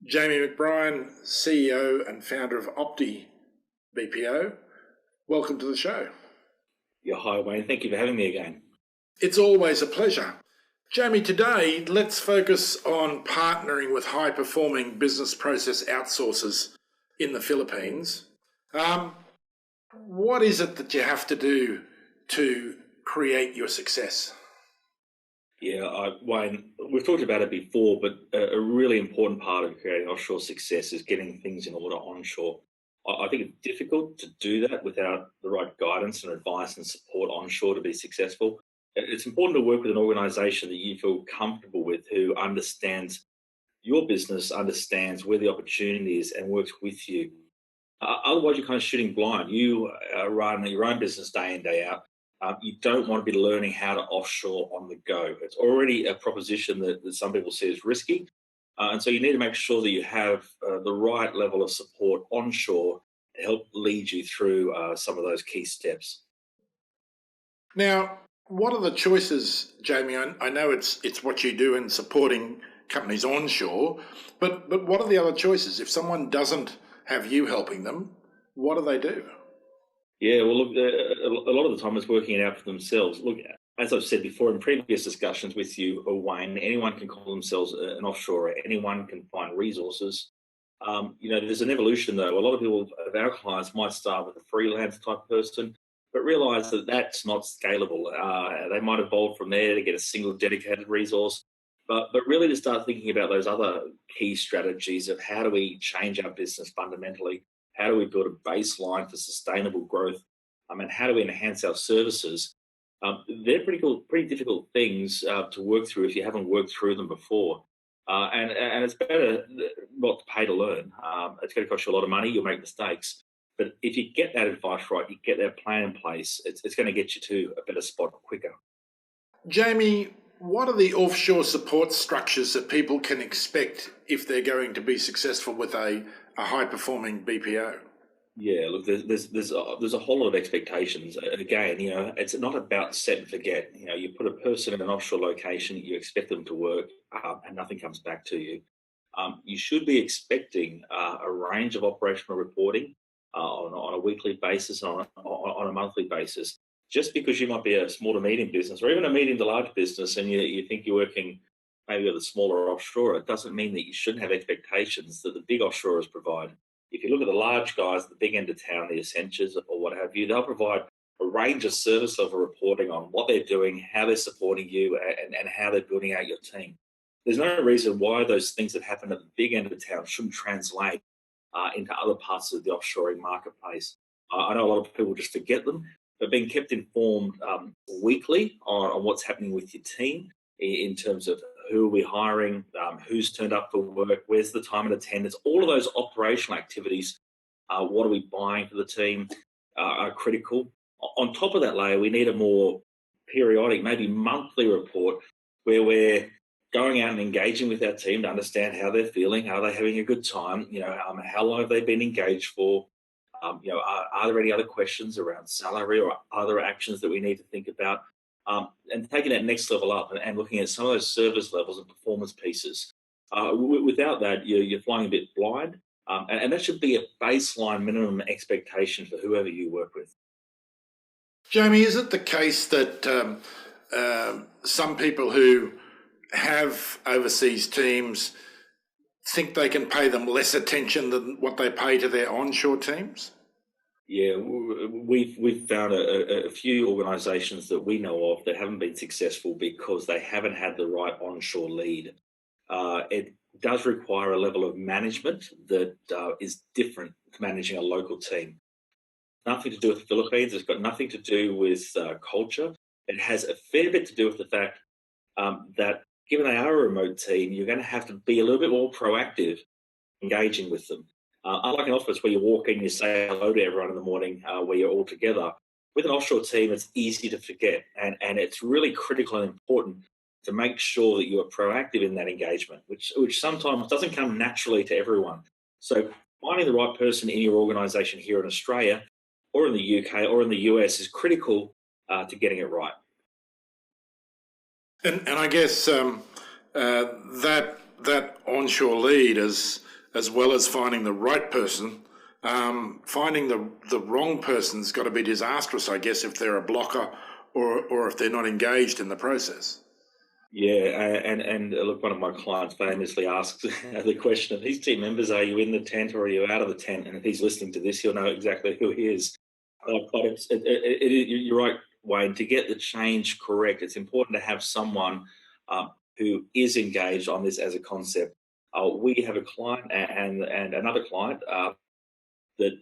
Jamie McBrien, CEO and founder of optiBPO. Welcome to the show. Yeah, hi Wayne, thank you for having me again. It's always a pleasure. Jamie, today let's focus on partnering with high-performing business process outsourcers in the Philippines. What is it that you have to do to create your success? Yeah, Wayne, we've talked about it before, but a really important part of creating offshore success is getting things in order onshore. I think it's difficult to do that without the right guidance and advice and support onshore to be successful. It's important to work with an organisation that you feel comfortable with, who understands your business, understands where the opportunity is, and works with you. Otherwise, you're kind of shooting blind. You run your own business day in, day out. You don't want to be learning how to offshore on the go. It's already a proposition that some people see as risky. And so you need to make sure that you have the right level of support onshore to help lead you through some of those key steps. Now, what are the choices, Jamie? I know it's what you do in supporting companies onshore, but what are the other choices? If someone doesn't have you helping them, what do they do? Yeah, well, look, a lot of the time it's working it out for themselves. Look, as I've said before in previous discussions with you, Wayne, anyone can call themselves an offshorer. Anyone can find resources. There's an evolution, though. A lot of people of our clients might start with a freelance type person, but realise that that's not scalable. They might evolve from there to get a single dedicated resource. But really to start thinking about those other key strategies of how do we change our business fundamentally, how do we build a baseline for sustainable growth, and how do we enhance our services? They're pretty difficult things to work through if you haven't worked through them before. And it's better not to pay to learn. It's going to cost you a lot of money. You'll make mistakes. But if you get that advice right, you get that plan in place, it's going to get you to a better spot quicker. Jamie, what are the offshore support structures that people can expect if they're going to be successful with a high-performing BPO? Yeah, look, there's a whole lot of expectations. Again, it's not about set and forget. You put a person in an offshore location, you expect them to work, and nothing comes back to you. You should be expecting a range of operational reporting on a weekly basis, on a monthly basis. Just because you might be a small to medium business, or even a medium to large business, and you think you're working maybe with a smaller offshore, it doesn't mean that you shouldn't have expectations that the big offshorers provide. If you look at the large guys, the big end of town, the Accentures or what have you, they'll provide a range of service level reporting on what they're doing, how they're supporting you, and how they're building out your team. There's no reason why those things that happen at the big end of town shouldn't translate into other parts of the offshoring marketplace. I know a lot of people just forget them, but being kept informed weekly on what's happening with your team in terms of who are we hiring, who's turned up for work, where's the time and attendance, all of those operational activities, what are we buying for the team, are critical. On top of that layer, we need a more periodic, maybe monthly report where we're going out and engaging with our team to understand how they're feeling, are they having a good time, how long have they been engaged for, are there any other questions around salary or other actions that we need to think about? And taking that next level up and looking at some of those service levels and performance pieces. Without that, you're flying a bit blind. And that should be a baseline minimum expectation for whoever you work with. Jamie, is it the case that some people who have overseas teams think they can pay them less attention than what they pay to their onshore teams? Yeah, we've found a few organisations that we know of that haven't been successful because they haven't had the right onshore lead. It does require a level of management that is different to managing a local team. Nothing to do with the Philippines. It's got nothing to do with culture. It has a fair bit to do with the fact that given they are a remote team, you're going to have to be a little bit more proactive engaging with them. Unlike an office where you walk in, you say hello to everyone in the morning where you're all together, with an offshore team, it's easy to forget. And it's really critical and important to make sure that you are proactive in that engagement, which sometimes doesn't come naturally to everyone. So finding the right person in your organisation here in Australia or in the UK or in the US is critical to getting it right. And I guess that onshore lead, as as well as finding the right person. Finding the wrong person's got to be disastrous, I guess, if they're a blocker or if they're not engaged in the process. Yeah, and look, one of my clients famously asks the question of his team members, are you in the tent or are you out of the tent? And if he's listening to this, he'll know exactly who he is. But you're right, Wayne, to get the change correct, it's important to have someone who is engaged on this as a concept. We have a client and another client that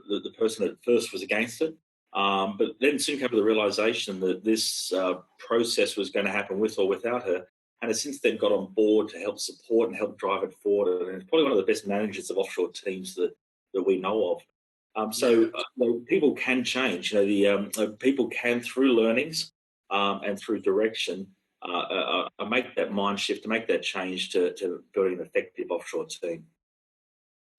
the person at first was against it, but then soon came to the realization that this process was going to happen with or without her, and has since then got on board to help support and help drive it forward. And it's probably one of the best managers of offshore teams that we know of. People can change. People can, through learnings and through direction, make that mind shift, to make that change to building an effective offshore team.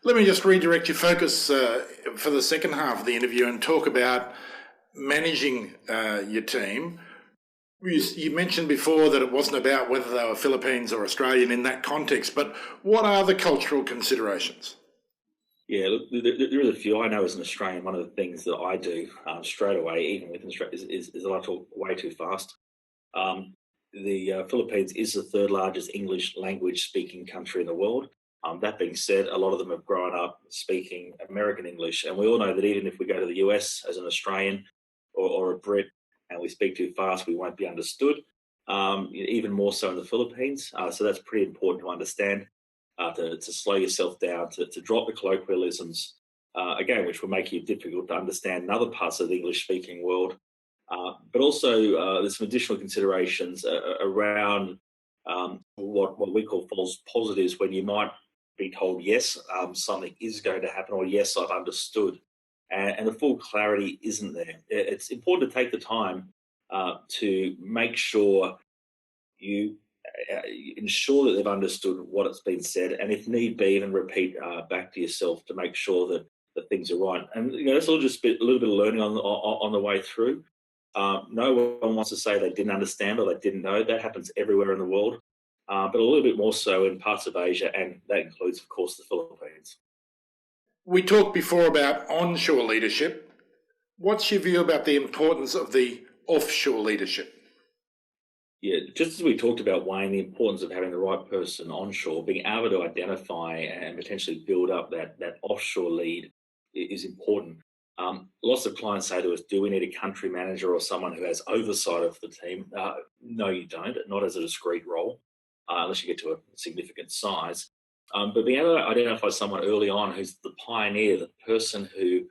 Let me just redirect your focus for the second half of the interview and talk about managing your team. You mentioned before that it wasn't about whether they were Philippines or Australian in that context, but what are the cultural considerations? Yeah, look, there is a few. I know as an Australian, one of the things that I do straight away, even with Australia, is that I talk way too fast. The Philippines is the third largest English language speaking country in the world. That being said, a lot of them have grown up speaking American English. And we all know that even if we go to the US as an Australian or a Brit and we speak too fast, we won't be understood, even more so in the Philippines. So that's pretty important to understand, to slow yourself down, to drop the colloquialisms, again, which will make it difficult to understand in other parts of the English-speaking world. But also there's some additional considerations around what we call false positives, when you might be told, yes, something is going to happen, or yes, I've understood. And the full clarity isn't there. It's important to take the time to make sure you ensure that they've understood what has been said, and if need be, even repeat back to yourself to make sure that things are right. And it's all just a little bit of learning on the way through. No one wants to say they didn't understand or they didn't know. That happens everywhere in the world, but a little bit more so in parts of Asia, and that includes, of course, the Philippines. We talked before about onshore leadership. What's your view about the importance of the offshore leadership? Yeah, just as we talked about, Wayne, the importance of having the right person onshore, being able to identify and potentially build up that offshore lead is important. Lots of clients say to us, do we need a country manager or someone who has oversight of the team? No, you don't, not as a discrete role, unless you get to a significant size. But being able to identify someone early on who's the pioneer, the person who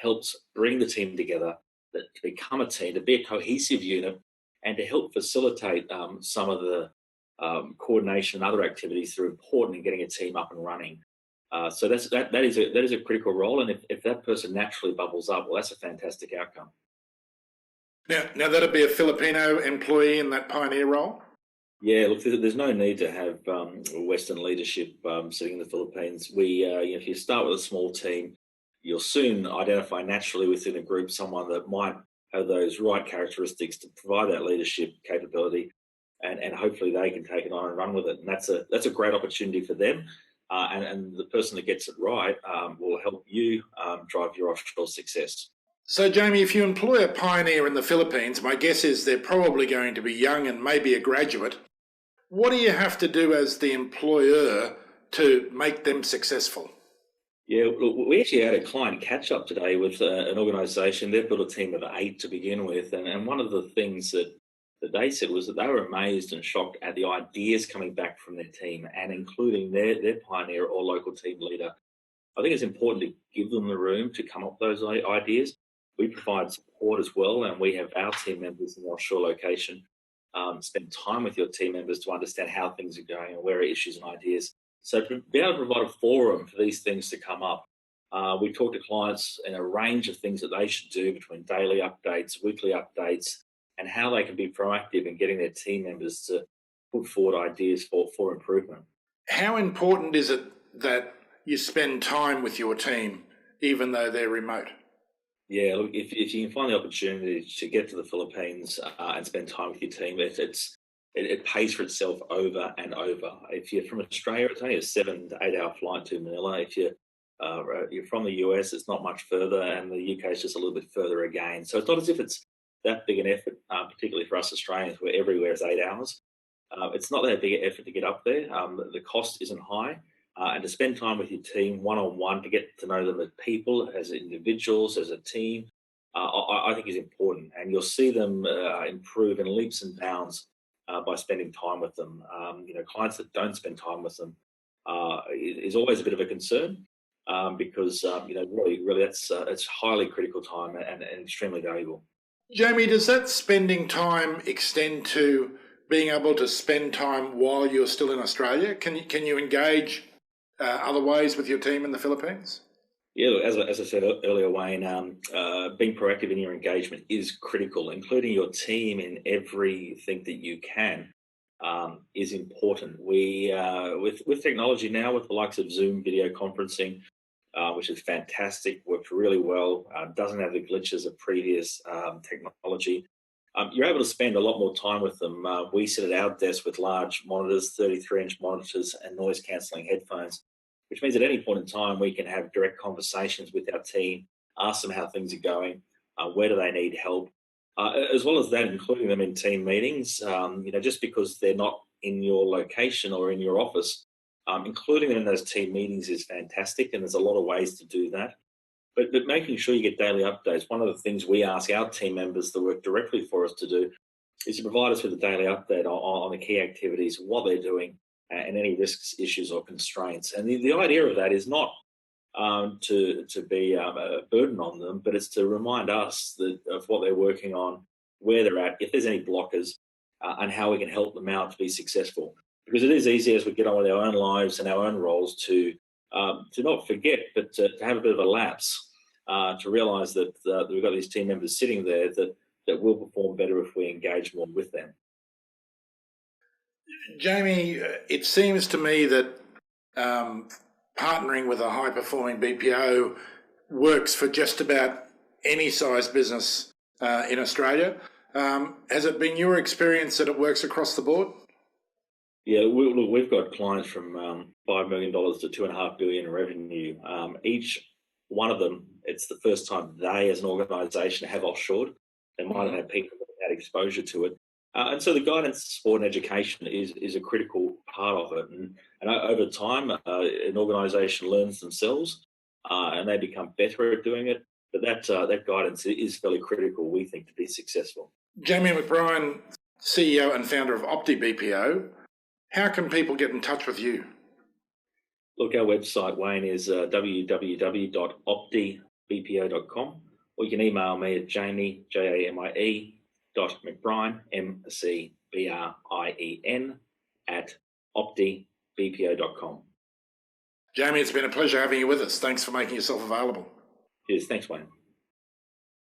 helps bring the team together, to become a team, to be a cohesive unit, and to help facilitate some of the coordination and other activities that are important in getting a team up and running. So that is a critical role, and if that person naturally bubbles up, well, that's a fantastic outcome. Now that'd be a Filipino employee in that pioneer role? Yeah, look, there's no need to have Western leadership sitting in the Philippines. If you start with a small team, you'll soon identify naturally within a group someone that might have those right characteristics to provide that leadership capability, and hopefully they can take it on and run with it. And that's a great opportunity for them. And the person that gets it right will help you drive your offshore success. So, Jamie, if you employ a pioneer in the Philippines, my guess is they're probably going to be young and maybe a graduate. What do you have to do as the employer to make them successful? Yeah, we actually had a client catch up today with an organisation. They've built a team of 8 to begin with. And one of the things that they said was that they were amazed and shocked at the ideas coming back from their team, and including their pioneer or local team leader. I think it's important to give them the room to come up with those ideas. We provide support as well, and we have our team members in the offshore location spend time with your team members to understand how things are going and where are issues and ideas. So to be able to provide a forum for these things to come up, we talk to clients in a range of things that they should do, between daily updates, weekly updates, and how they can be proactive in getting their team members to put forward ideas for improvement. How important is it that you spend time with your team, even though they're remote? Yeah, look, if you can find the opportunity to get to the Philippines and spend time with your team, it's it pays for itself over and over. If you're from Australia, it's only a 7 to 8 hour flight to Manila. If you're from the US, it's not much further, and the UK is just a little bit further again. So it's not as if it's that big an effort, particularly for us Australians, where everywhere is 8 hours. It's not that big an effort to get up there. The cost isn't high. And to spend time with your team one on one, to get to know them as people, as individuals, as a team, I think is important. And you'll see them improve in leaps and bounds by spending time with them. Clients that don't spend time with them is always a bit of a concern because really that's it's highly critical time and extremely valuable. Jamie, does that spending time extend to being able to spend time while you're still in Australia? Can you engage other ways with your team in the Philippines? Yeah, look, as I said earlier, Wayne, being proactive in your engagement is critical. Including your team in everything that you can is important. We with technology now, with the likes of Zoom video conferencing, which is fantastic, works really well, doesn't have the glitches of previous technology. You're able to spend a lot more time with them. We sit at our desk with large monitors, 33-inch monitors, and noise cancelling headphones, which means at any point in time we can have direct conversations with our team, ask them how things are going, where do they need help, as well as that, including them in team meetings. Just because they're not in your location or in your office, including them in those team meetings is fantastic, and there's a lot of ways to do that. But making sure you get daily updates. One of the things we ask our team members that work directly for us to do is to provide us with a daily update on the key activities, what they're doing, and any risks, issues, or constraints. And the idea of that is not to be a burden on them, but it's to remind us of what they're working on, where they're at, if there's any blockers, and how we can help them out to be successful. Because it is easy as we get on with our own lives and our own roles to not forget, but to have a bit of a lapse, to realise that we've got these team members sitting there that will perform better if we engage more with them. Jamie, it seems to me that partnering with a high-performing BPO works for just about any size business in Australia. Has it been your experience that it works across the board? Yeah, we've got clients from $5 million to $2.5 billion in revenue. Each one of them, it's the first time they, as an organisation, have offshore. They might have had people that have had exposure to it, and so the guidance, support, and education is a critical part of it. And over time, an organisation learns themselves, and they become better at doing it. But that guidance is fairly critical, we think, to be successful. Jamie McBrien, CEO and founder of optiBPO. How can people get in touch with you? Look, our website, Wayne, is www.optiBPO.com, or you can email me at jamie, JAMIE.McBrien, MCBRIEN, at optiBPO.com. Jamie, it's been a pleasure having you with us. Thanks for making yourself available. Cheers. Thanks, Wayne.